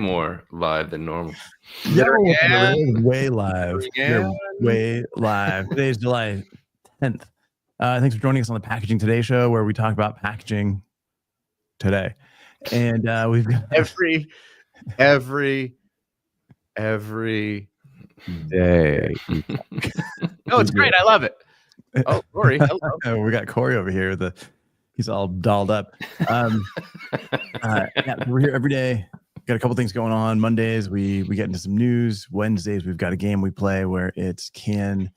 more live than normal. Yeah, way live. We're way live. Today's July 10th. Thanks for joining us on the Packaging Today show, where we talk about packaging today. And we've got every day. No, it's great. I love it. Oh, Corey. Hello. We got Corey over here. He's all dolled up. We're here every day. Got a couple things going on. Mondays we get into some news. Wednesdays we've got a game we play where it's can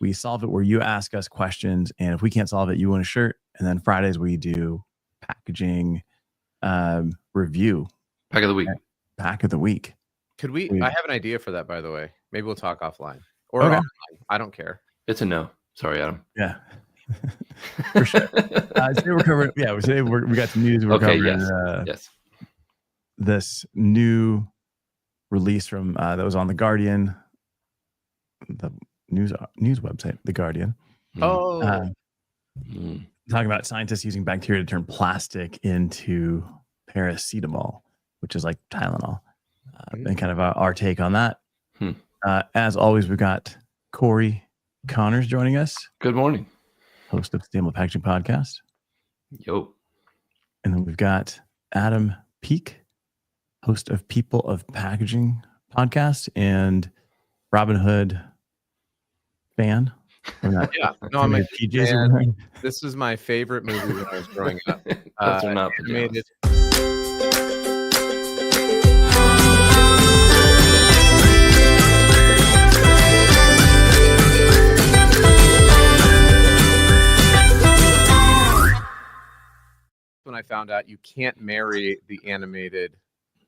we solve it, where you ask us questions, and if we can't solve it, you win a shirt. And then Fridays we do packaging review. Pack of the week. Pack of the week. Could we? I have an idea for that, by the way. Maybe we'll talk offline or okay. Online. I don't care. It's a no. Sorry, Adam. Yeah. For sure. Today we're covering. Yeah, today we got some news. We're covering. Yes. This new release from that was on The Guardian, the news website, The Guardian. Oh. Talking about scientists using bacteria to turn plastic into paracetamol, which is like Tylenol, and kind of our take on that. As always, we've got Corey Connors joining us. Good morning. Host of the Sustainable Packaging Podcast. Yo. And then we've got Adam Peak, host of People of Packaging Podcast and Robin Hood fan. Yeah, no, I'm a PJs fan. This was my favorite movie when I was growing up. Those are not animated. When I found out you can't marry the animated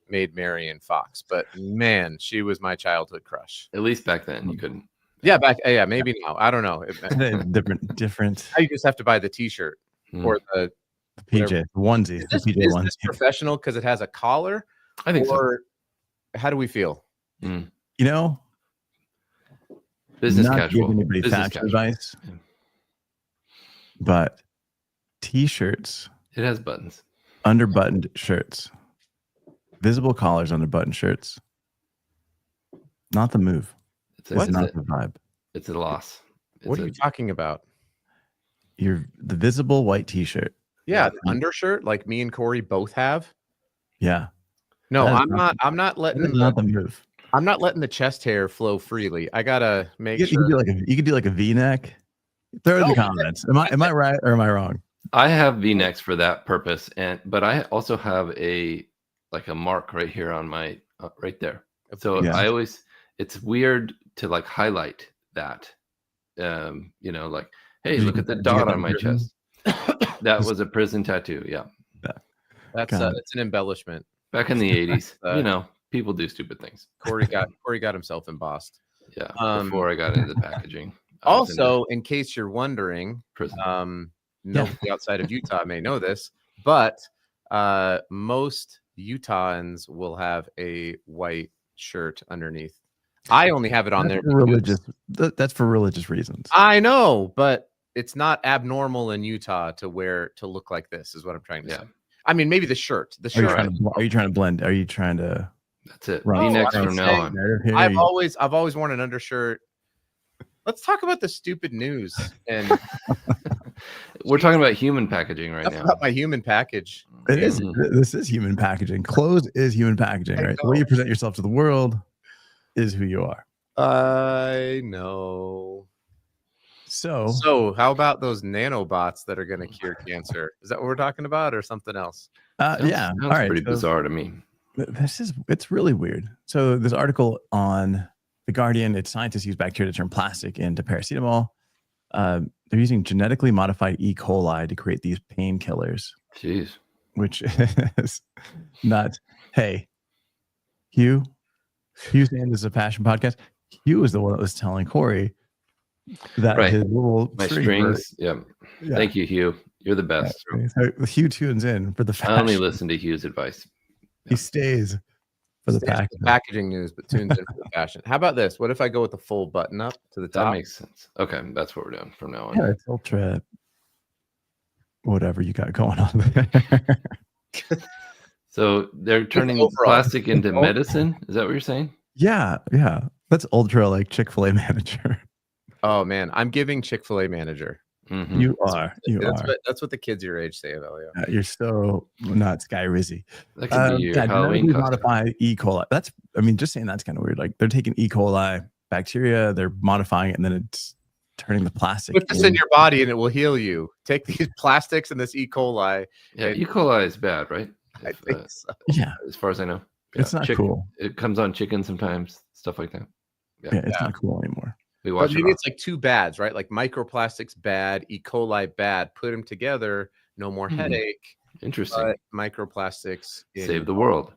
Maid Marian Fox, but man, she was my childhood crush. At least back then you couldn't. Yeah, maybe now. I don't know. different. You just have to buy the T-shirt or the PJ onesie. Is this professional because it has a collar? I think so. How do we feel? You know, business not casual. Giving anybody fashion advice, but T-shirts. It has buttons. Under-buttoned shirts. Visible collars under button shirts. Not the move. It's not the vibe. It's a loss. What are you talking about? The visible white T-shirt. Yeah, the undershirt like me and Corey both have. Yeah. No, I'm not letting not the move. I'm not letting the chest hair flow freely. I gotta make sure. You could do like a V-neck. Throw it in the comments. Am I right or am I wrong? I have V-necks for that purpose, but I also have a mark right here on my right there. So yeah. It's weird to like highlight that. Like, hey, look at the dot on my chest. That was a prison tattoo. Yeah. That's it's an embellishment. Back in the 80s, people do stupid things. Corey got himself embossed. Yeah. Before I got into packaging. Also, in case you're wondering, nobody outside of Utah may know this, but most Utahns will have a white shirt underneath. I only have it on there. That's for religious reasons. I know, but it's not abnormal in Utah to look like this, is what I'm trying to say. I mean, maybe the shirt. Are you trying to blend? Are you trying to? That's it. V-necks from now on. I've always worn an undershirt. Let's talk about the stupid news. And we're talking about human packaging right now. About my human package. It is. This is human packaging. Clothes is human packaging, right? The way you present yourself to the world is who you are. I know. So how about those nanobots that are going to cure cancer? Is that what we're talking about, or something else? Yeah. All right. Pretty bizarre to me. It's really weird. So this article on The Guardian, it's scientists use bacteria to turn plastic into paracetamol. They're using genetically modified E. coli to create these painkillers. Jeez. Which is not. Hey, Hugh saying this is a passion podcast. Hugh was the one that was telling Corey that his little strings. Yeah. Thank you, Hugh. You're the best. Yeah. So Hugh tunes in for the fashion. I only listen to Hugh's advice. He stays for the packaging news, but tunes in for the fashion. How about this? What if I go with the full button up to the top? That makes sense. Okay, that's what we're doing from now on. Yeah, it's ultra. Whatever you got going on there. So they're turning plastic into medicine. Is that what you're saying? Yeah. That's ultra like Chick-fil-A manager. Oh man, I'm giving Chick-fil-A manager. Mm-hmm. You are. That's what the kids your age say about you. You're so not Sky Rizzy. That could be your Halloween costume. Modify E. coli. Just saying that's kind of weird. Like they're taking E. coli bacteria, they're modifying it, and then it's turning the plastic. Put this in your body, and it will heal you. Take these plastics and this E. coli. Yeah, E. coli is bad, right? I think so. Yeah, as far as I know, it's not cool. It comes on chicken sometimes, stuff like that. Yeah, it's not cool anymore. But maybe it's like two bads, right? Like microplastics bad, E. coli bad. Put them together, no more headache. Interesting. But microplastics save the world.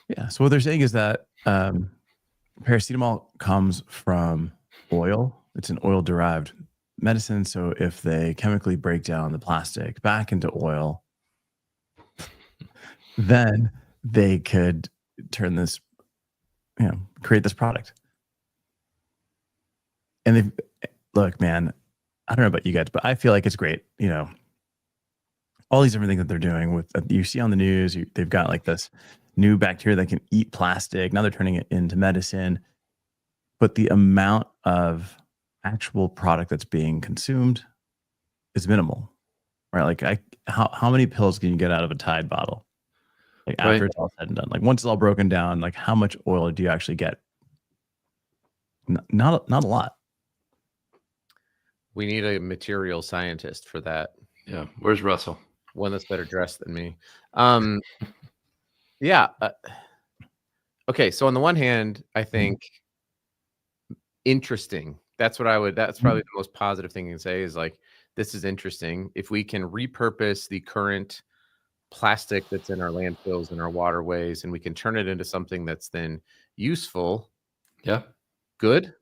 Yeah. So what they're saying is that paracetamol comes from oil. It's an oil-derived medicine. So if they chemically break down the plastic back into oil, then they could turn this, create this product. And look, man, I don't know about you guys, but I feel like it's great. All these different things that they're doing with, you see on the news, they've got like this new bacteria that can eat plastic. Now they're turning it into medicine, but the amount of actual product that's being consumed is minimal, right? Like how many pills can you get out of a Tide bottle? Like after it's all said and done, like once it's all broken down, like how much oil do you actually get? Not a lot. We need a material scientist for that. Yeah. Where's Russell? One that's better dressed than me. Yeah. Okay. So on the one hand, I think interesting. That's probably the most positive thing you can say is like, this is interesting. If we can repurpose the current plastic that's in our landfills and our waterways, and we can turn it into something that's then useful. Yeah. Good.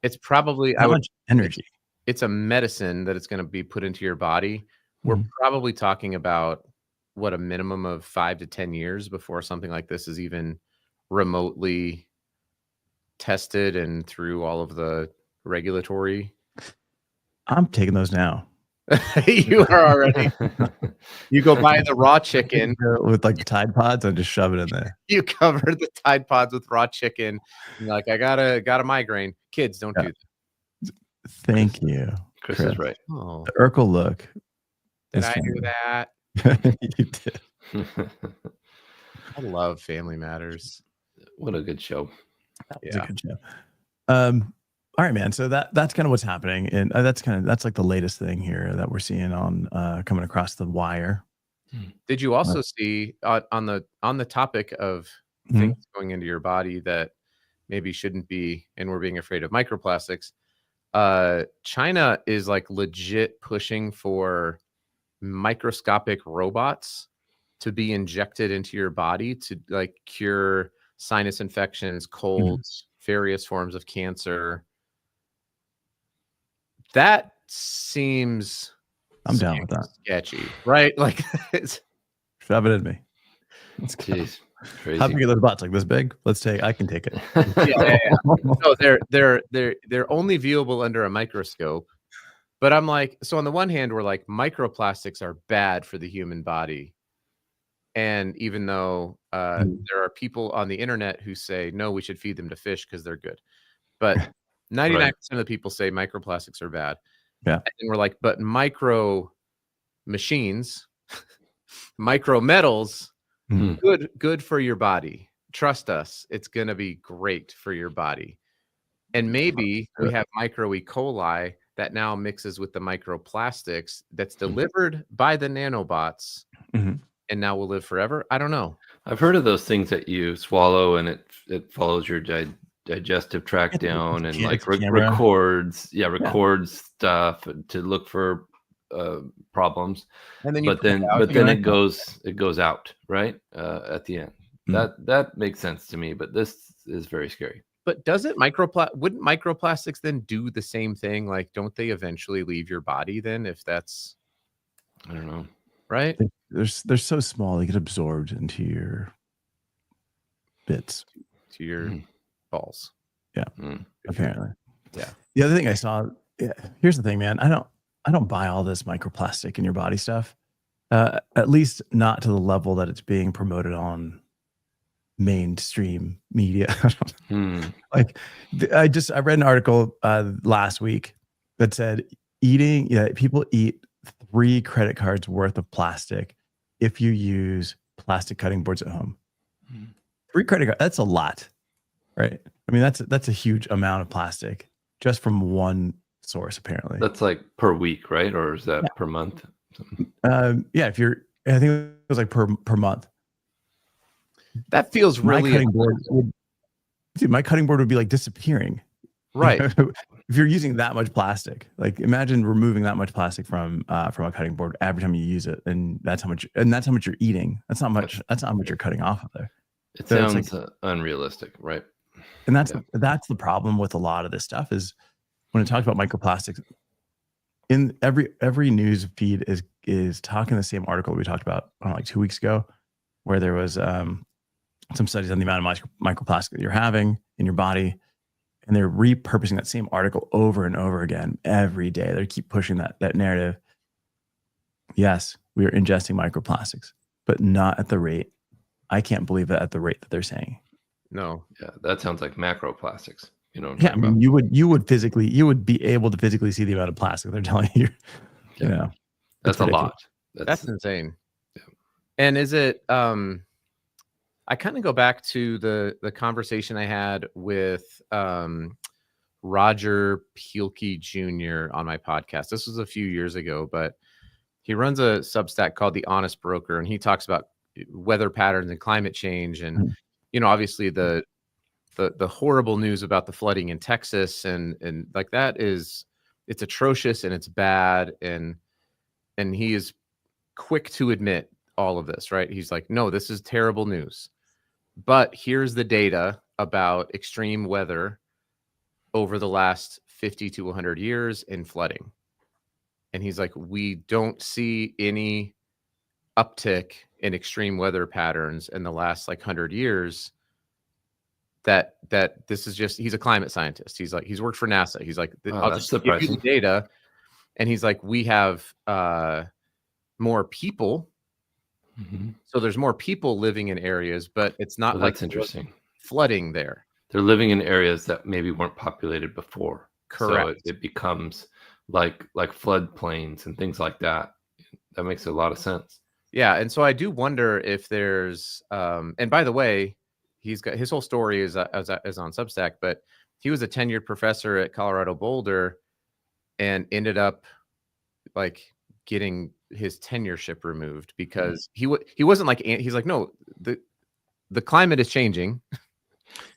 It's probably how much energy. It's a medicine that it's going to be put into your body. We're probably talking about a minimum of 5 to 10 years before something like this is even remotely tested and through all of the regulatory. I'm taking those now. You are already. You go buy the raw chicken with like the Tide Pods and just shove it in there. You cover the Tide Pods with raw chicken. And you're like, I got a migraine. Kids, don't do that. Thank you. Chris is right. Oh. The Urkel look. Did I do that? You did. I love Family Matters. What a good show. That was a good show. All right, man. So that's kind of what's happening, and that's like the latest thing here that we're seeing on coming across the wire. Did you also see on the topic of things going into your body that maybe shouldn't be, and we're being afraid of microplastics? China is like legit pushing for microscopic robots to be injected into your body to like cure sinus infections, colds, various forms of cancer. That seems I'm down with that. Sketchy, right? Like shove it in me. Jeez, crazy. How big are those bots? Like this big? I can take it. Yeah. No, they're only viewable under a microscope. But I'm like, so on the one hand, we're like microplastics are bad for the human body. And even though there are people on the internet who say, no, we should feed them to fish because they're good. But 99% of the people say microplastics are bad. Yeah. And we're like, but micro machines, micro metals, good for your body. Trust us. It's going to be great for your body. And maybe we have micro E. coli that now mixes with the microplastics that's delivered by the nanobots. And now we'll live forever. I don't know. I've heard of those things that you swallow and it follows your digestive tract down and like records stuff to look for problems. And then then it goes out right at the end. That makes sense to me, but this is very scary. But wouldn't microplastics then do the same thing? Like, don't they eventually leave your body then? If that's, I don't know, right? They're so small they get absorbed into your bits, to your balls. Yeah, apparently. Yeah. The other thing I saw. Yeah, here's the thing, man. I don't buy all this microplastic in your body stuff. At least not to the level that it's being promoted on mainstream media. Like I read an article last week that said people eat 3 credit cards worth of plastic if you use plastic cutting boards at home. 3 credit cards, that's a lot, right? I mean, that's a huge amount of plastic just from one source, apparently. That's like per week, right? Or is that per month? Yeah, I think it was like per month. That feels really my cutting board would be like disappearing. Right. If you're using that much plastic, like imagine removing that much plastic from a cutting board every time you use it, and that's how much you're eating. That's not much. That's how much you're cutting off of there. It sounds unrealistic, right? And that's the problem with a lot of this stuff is when it talks about microplastics. In every news feed is talking the same article we talked about like 2 weeks ago, where there was some studies on the amount of microplastic that you're having in your body, and they're repurposing that same article over and over again every day. They keep pushing that narrative. Yes, we are ingesting microplastics, but not at the rate. I can't believe that at the rate that they're saying. No. Yeah, that sounds like macroplastics. You know. Yeah, I mean, you would be able to physically see the amount of plastic they're telling you. Yeah. You know, that's a lot. That's insane. Yeah. And is it? I kind of go back to the conversation I had with Roger Pielke Jr. on my podcast. This was a few years ago, but he runs a Substack called The Honest Broker, and he talks about weather patterns and climate change, and obviously the horrible news about the flooding in Texas and like that it's atrocious and it's bad, and he is quick to admit all of this, right? He's like, no, this is terrible news, but here's the data about extreme weather over the last 50 to 100 years in flooding. And he's like, we don't see any uptick in extreme weather patterns in the last like 100 years. That this is just, he's a climate scientist. He's like, he's worked for NASA. He's like, I'll just give you the data. And he's like, we have more people. So there's more people living in areas, but it's not like that's interesting. Flooding there. They're living in areas that maybe weren't populated before. Correct. So it becomes like floodplains and things like that. That makes a lot of sense. Yeah. And so I do wonder if there's, and by the way, he's got his whole story is on Substack, but he was a tenured professor at Colorado Boulder and ended up like getting his tenureship removed because he wasn't like, he's like, no, the climate is changing.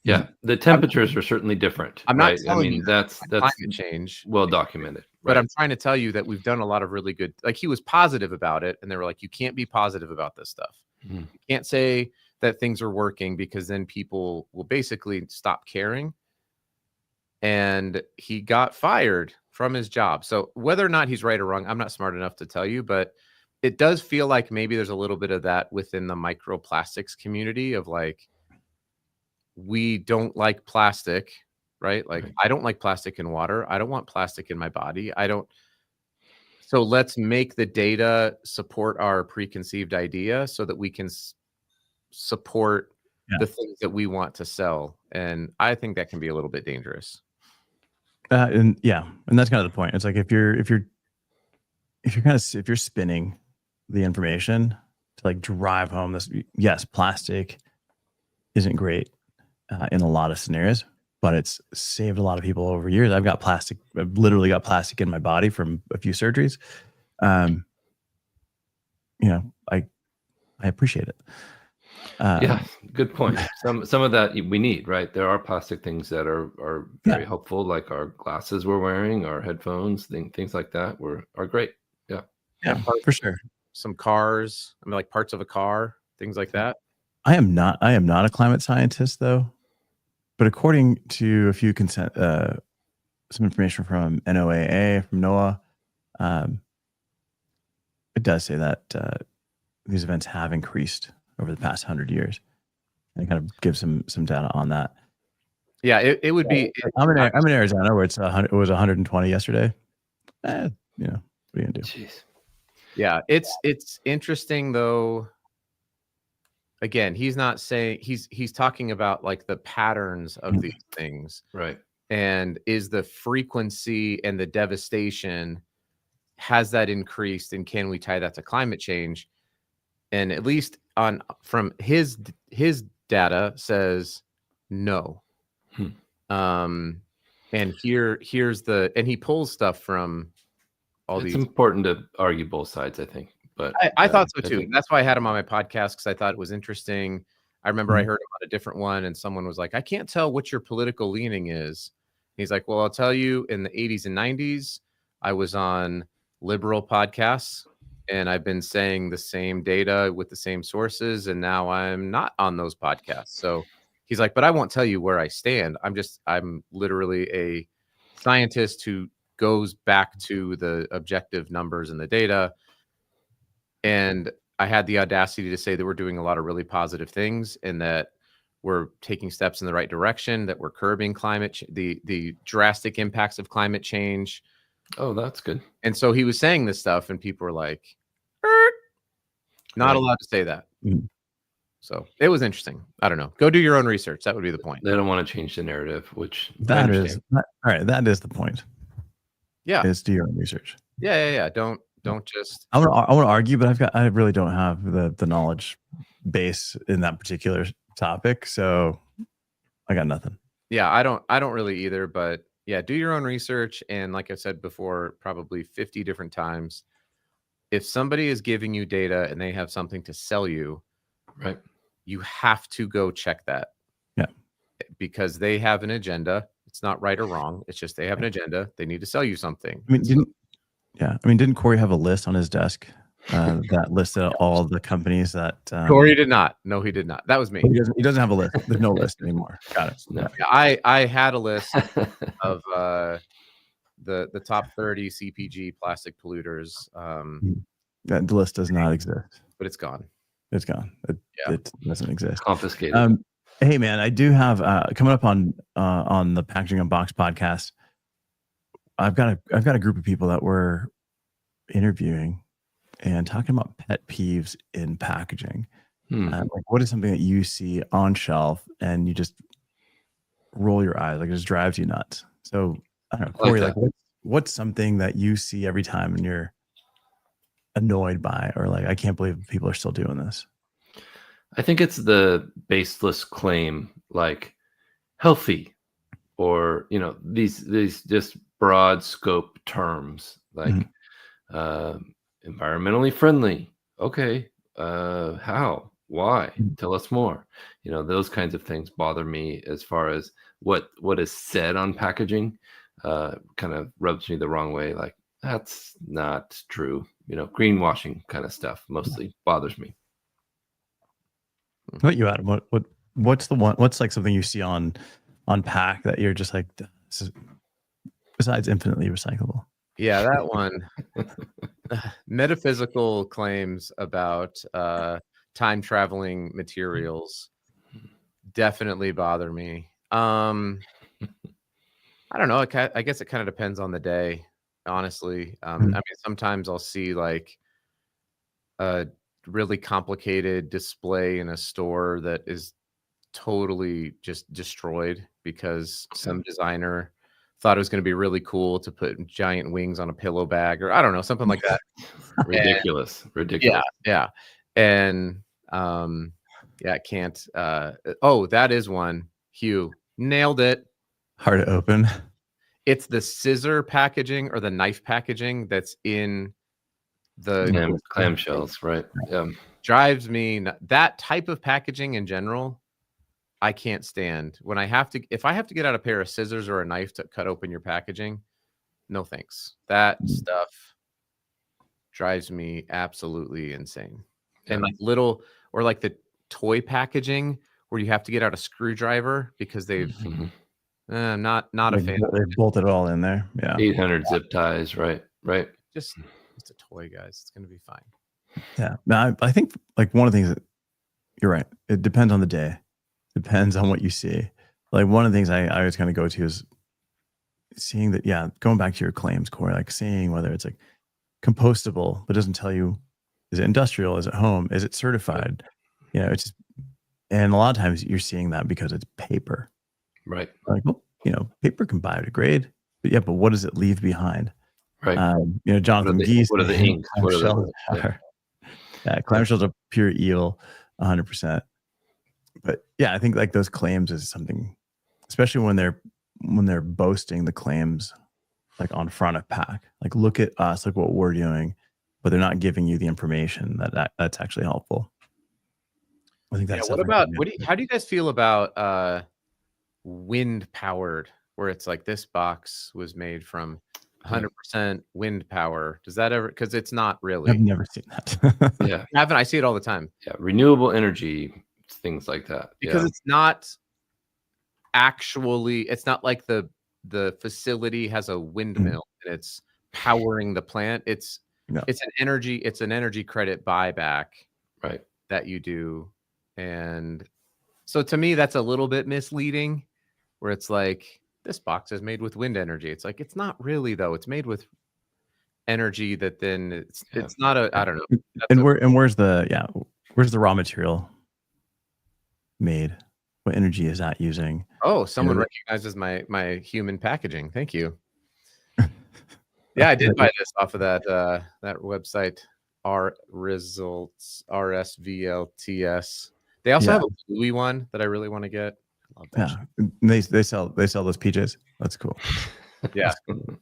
Yeah, the temperatures are certainly different. I'm not telling you that's climate change, well documented. But I'm trying to tell you that we've done a lot of really good. Like he was positive about it, and they were like, "You can't be positive about this stuff. You can't say that things are working because then people will basically stop caring." And he got fired from his job. So whether or not he's right or wrong, I'm not smart enough to tell you, but it does feel like maybe there's a little bit of that within the microplastics community of like, we don't like plastic, right? Like I don't like plastic in water. I don't want plastic in my body. So let's make the data support our preconceived idea so that we can support the things that we want to sell. And I think that can be a little bit dangerous. And that's kind of the point. It's like if you're spinning the information to like drive home this, yes, plastic isn't great in a lot of scenarios, but it's saved a lot of people over years. I've literally got plastic in my body from a few surgeries. I appreciate it. Yeah, good point. Some of that we need, right? There are plastic things that are very helpful, like our glasses we're wearing, our headphones, things like that are great. Yeah, for sure. Some cars, like parts of a car, things like that. I am not a climate scientist though, but according to a few some information from NOAA, from NOAA, it does say that these events have increased over the past 100 years. And kind of give some data on that. Yeah, it would be. I'm in Arizona where it was 120 yesterday. What are you gonna do? Jeez. Yeah, it's interesting though. Again, he's not saying he's talking about like the patterns of these things. Right. And is the frequency and the devastation, has that increased, and can we tie that to climate change? And at least from his data says no. And here's and he pulls stuff from all these. It's important to argue both sides, I think. But I thought so too. That's why I had him on my podcast, because I thought it was interesting. I remember I heard him on a different one, and someone was like, I can't tell what your political leaning is. He's like, well, I'll tell you, in the 80s and 90s, I was on liberal podcasts, and I've been saying the same data with the same sources, and now I'm not on those podcasts. So he's like, but I won't tell you where I stand. I'm literally a scientist who goes back to the objective numbers and the data. And I had the audacity to say that we're doing a lot of really positive things, and that we're taking steps in the right direction, that we're curbing the drastic impacts of climate change. Oh, that's good. And so he was saying this stuff, and people were like, not allowed to say that. So it was interesting. I don't know. Go do your own research. That would be the point. They don't want to change the narrative, which that is all right. That is the point. Yeah, is do your own research. Yeah. Don't just. I want to argue, but I really don't have the knowledge base in that particular topic, so I got nothing. Yeah, I don't really either, but yeah, do your own research. And like I said before, probably 50 different times, if somebody is giving you data and they have something to sell you, right, you have to go check that. Yeah, because they have an agenda. It's not right or wrong. It's just they have an agenda. They need to sell you something. Didn't Corey have a list on his desk that listed all the companies that Corey did not. No, he did not. That was me. He doesn't have a list. There's no list anymore. Got it. No. I had a list of the top 30 CPG plastic polluters. The list does not exist. But it's gone. It's gone. It doesn't exist. Confiscated. Hey man, I do have coming up on the Packaging Unboxed podcast. I've got a group of people that we're interviewing and talking about pet peeves in packaging. Like, what is something that you see on shelf and you just roll your eyes, like it just drives you nuts? So I don't know, Corey, like what's something that you see every time and you're annoyed by, or like, I can't believe people are still doing this? I think it's the baseless claim, like healthy, or these just broad scope terms like environmentally friendly. Okay, how? Why? Tell us more. Those kinds of things bother me as far as what is said on packaging. Kind of rubs me the wrong way. Like, that's not true. Greenwashing kind of stuff mostly bothers me. What about you, Adam? What's the one? What's like something you see on pack that you're just like, besides infinitely recyclable? Yeah, that one. Metaphysical claims about time traveling materials definitely bother me. I don't know. I guess it kind of depends on the day, honestly. I mean, sometimes I'll see like a really complicated display in a store that is totally just destroyed because some designer thought it was going to be really cool to put giant wings on a pillow bag, or I don't know, something like that. Ridiculous. Yeah. And I can't. That is one. Hugh nailed it. Hard to open. It's the scissor packaging or the knife packaging that's in the clamshells, right? Yeah. Drives me that type of packaging in general. I can't stand when if I have to get out a pair of scissors or a knife to cut open your packaging. No thanks. That stuff drives me absolutely insane. Yeah. And like like the toy packaging where you have to get out a screwdriver because they've not a fan. They bolted it all in there. Yeah. 800 zip ties. Right. Just it's a toy, guys. It's going to be fine. Yeah. Now, I think like one of the things that you're right. It depends on the day. Depends on what you see. Like one of the things I always kind of go to is seeing that, going back to your claims, Corey, like seeing whether it's like compostable, but doesn't tell you, is it industrial? Is it home? Is it certified? It's just, and a lot of times you're seeing that because it's paper. Right. Like, well, paper can biodegrade, but what does it leave behind? Right. Jonathan Geese. What are the inks? What are clamshells are pure eel, 100%. But I think like those claims is something, especially when they're boasting the claims like on front of pack. Like, look at us, look what we're doing, but they're not giving you the information that's actually helpful. I think that's. What about how do you guys feel about wind powered, where it's like this box was made from 100% wind power? Does that ever? Because it's not really. I've never seen that. Yeah, I haven't. I see it all the time. Yeah, renewable energy, things like that. Because it's not actually. It's not like the facility has a windmill and it's powering the plant. It's an energy credit buyback, right? That you do, and so to me that's a little bit misleading, where it's like this box is made with wind energy. It's like it's not really though. It's made with energy that then it's not a. I don't know. Where's the raw material made? What energy is that using? Oh, someone recognizes my human packaging. Thank you. Yeah, I did buy this off of that website, RSVLTS. They also have a Bluey one that I really want to get. I love that shit. They sell those PJs. That's cool. Yeah,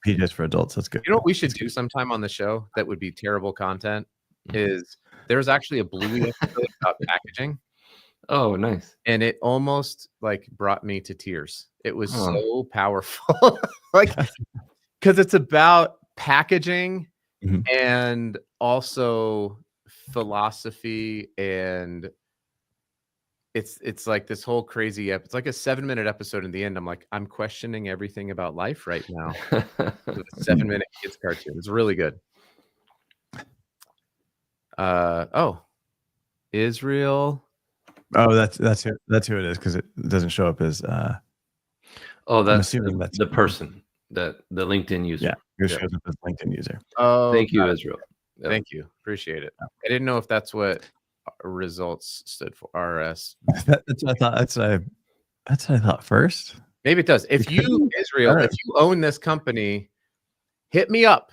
PJs for adults. That's good. You know what we should do sometime on the show that would be terrible content is there's actually a Bluey episode about packaging. Oh, nice. And it almost like brought me to tears. It was so powerful. Like, because it's about packaging and also philosophy, and it's like this whole crazy it's like a 7-minute episode. In the end, I'm like, I'm questioning everything about life right now. With a 7-minute kids cartoon. It's really good. Israel. Oh, that's who it is, because it doesn't show up as. That's the person, the LinkedIn user. Yeah, it shows up as LinkedIn user. Oh, thank you, Israel. Yep. Thank you, appreciate it. I didn't know if that's what results stood for. RS. That's what I thought. That's what I thought first. Maybe it does. If you, Israel, if you own this company, hit me up.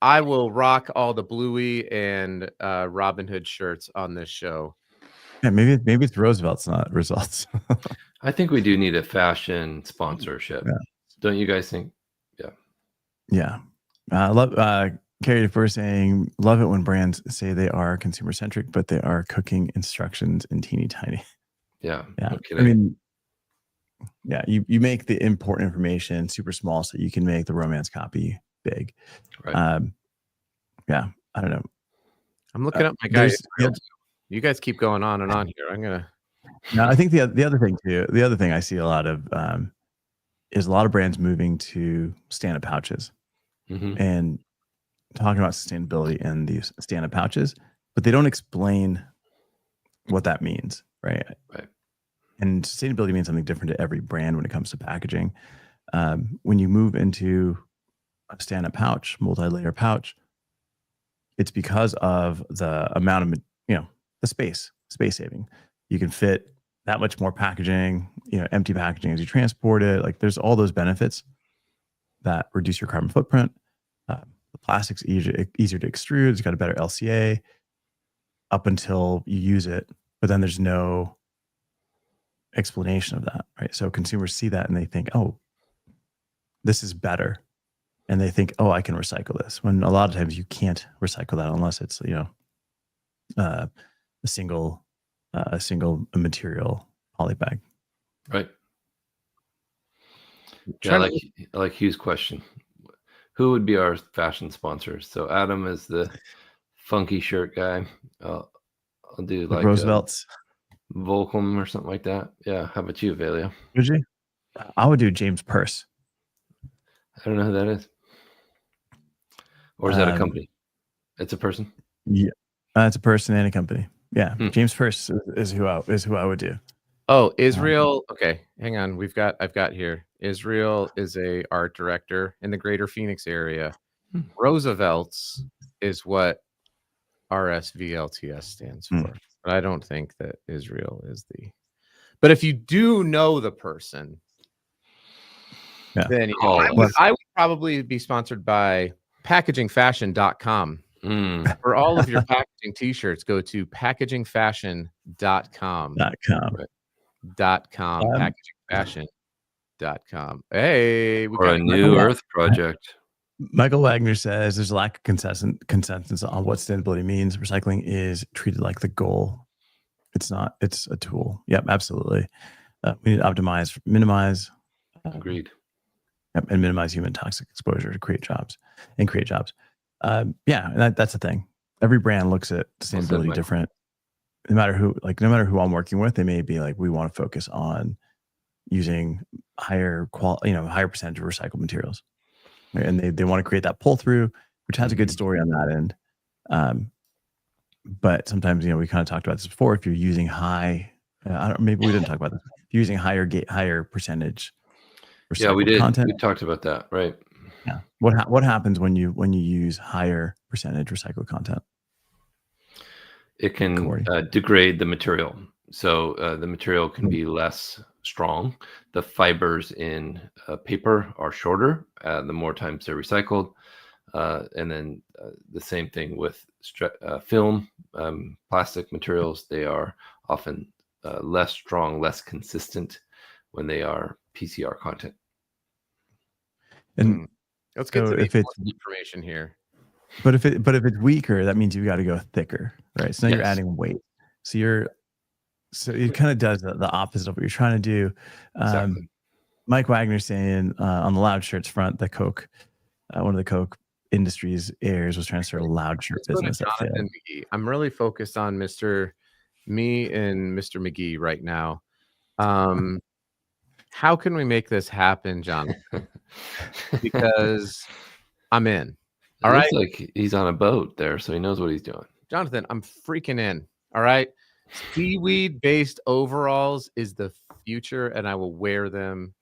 I will rock all the Bluey and Robin Hood shirts on this show. Yeah, maybe it's Roosevelt's, not results. I think we do need a fashion sponsorship. Yeah. Don't you guys think? Yeah. I love Carrie for saying, love it when brands say they are consumer centric, but they are cooking instructions in teeny tiny. Yeah. I mean, you make the important information super small so you can make the romance copy big. Right. I don't know. I'm looking up my guys. You guys keep going on and on here. I'm gonna. No, I think the other thing too. The other thing I see a lot of is a lot of brands moving to stand-up pouches and talking about sustainability and these stand-up pouches, but they don't explain what that means, right? Right. And sustainability means something different to every brand when it comes to packaging. When you move into a stand-up pouch, multi-layer pouch, it's because of the amount of the space saving. You can fit that much more packaging, empty packaging as you transport it. Like, there's all those benefits that reduce your carbon footprint. The plastic's easier to extrude. It's got a better LCA up until you use it, but then there's no explanation of that, right? So consumers see that and they think, oh, this is better. And they think, oh, I can recycle this. When a lot of times you can't recycle that unless it's, a single material poly bag. Right. Yeah, I like Hugh's question. Who would be our fashion sponsors? So Adam is the funky shirt guy. I'll do like Roosevelt's, Volcom or something like that. Yeah. How about you, Velio? Would you? I would do James Purse. I don't know who that is. Or is that a company? It's a person. Yeah, it's a person and a company. Yeah, James Purse is who I would do. Oh, Israel. Okay, hang on. I've got here. Israel is a art director in the greater Phoenix area. Roosevelt's is what RSVLTS stands for. But I don't think that Israel is the. But if you do know the person, then I would probably be sponsored by packagingfashion.com. For all of your packaging t-shirts, go to packagingfashion.com. Packagingfashion.com. Hey, or a New Earth project. Michael Wagner says there's a lack of consensus on what sustainability means. Recycling is treated like the goal. It's not. It's a tool. Yep, absolutely. We need to optimize, minimize. Agreed. Yep, and minimize human toxic exposure to create jobs. And that's the thing. Every brand looks at sustainability different. No matter who I'm working with, they may be like, we want to focus on using higher percentage of recycled materials. And they want to create that pull through, which has a good story on that end. But sometimes, we kind of talked about this before. If you're using maybe we didn't talk about this. If you're using higher percentage recycled we did. content. We talked about that, right? Yeah. What happens when you use higher percentage recycled content? It can degrade the material. So the material can be less strong. The fibers in paper are shorter the more times they're recycled. And then the same thing with film, plastic materials. They are often less strong, less consistent when they are PCR content. And let's get to the information here. But if it's weaker, that means you've got to go thicker, right? So now you're adding weight. So it kind of does the opposite of what you're trying to do. Exactly. Mike Wagner saying on the Loud Shirts front, the Coke, one of the Coke Industries heirs was trying to start a Loud Shirt business. I'm really focused on Mr. McGee right now. How can we make this happen, Jonathan? Because I'm in. All right. Like he's on a boat there, so he knows what he's doing. Jonathan, I'm freaking in. All right. Seaweed-based overalls is the future, and I will wear them.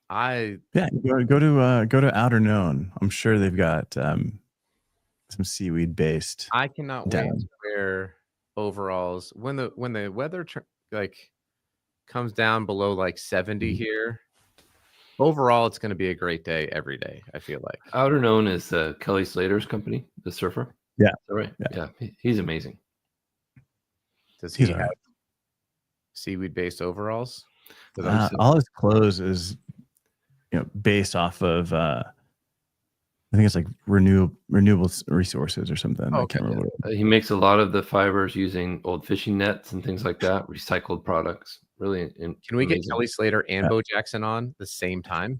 Go to Outer Known. I'm sure they've got some seaweed-based. I cannot wait to wear overalls when the weather comes down below like 70 here. Overall, it's going to be a great day every day, I feel like. Outer Known is Kelly Slater's company, the surfer. Yeah. Is that right? Yeah. He's amazing. Does he have seaweed-based overalls? All his clothes is, based off of, I think it's like renewable resources or something. I can't remember. He makes a lot of the fibers using old fishing nets and things like that, recycled products. Really, can we get Kelly Slater and Bo Jackson on the same time?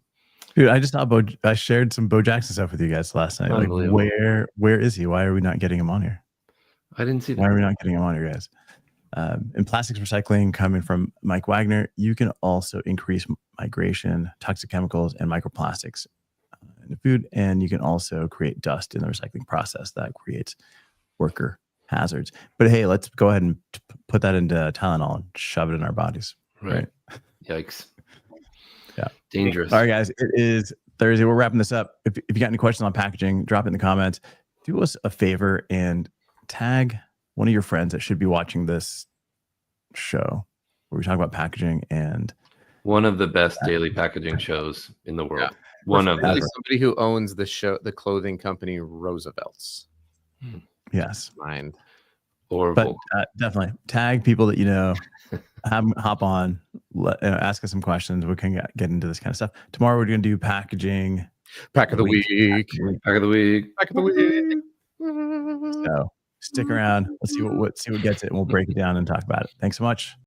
Dude, I just saw I shared some Bo Jackson stuff with you guys last night. Like, where is he? Why are we not getting him on here? I didn't see that. Why are we not getting him on here, guys? In plastics recycling, coming from Mike Wagner, you can also increase migration, toxic chemicals, and microplastics in the food, and you can also create dust in the recycling process that creates worker hazards. But hey, let's go ahead and put that into Tylenol and shove it in our bodies. Right? Yikes. Yeah. Dangerous. All right, guys. It is Thursday. We're wrapping this up. If you got any questions on packaging, drop it in the comments. Do us a favor and tag one of your friends that should be watching this show where we talk about packaging and one of the best daily packaging shows in the world. Yeah. One of them. Somebody who owns the clothing company Roosevelt's. Yes. Mind. But definitely tag people that have them hop on, ask us some questions. We can get into this kind of stuff. Tomorrow we're going to do packaging. Pack of the week. Pack of the week. Pack of the week. So stick around. Let's see what gets it, and we'll break it down and talk about it. Thanks so much.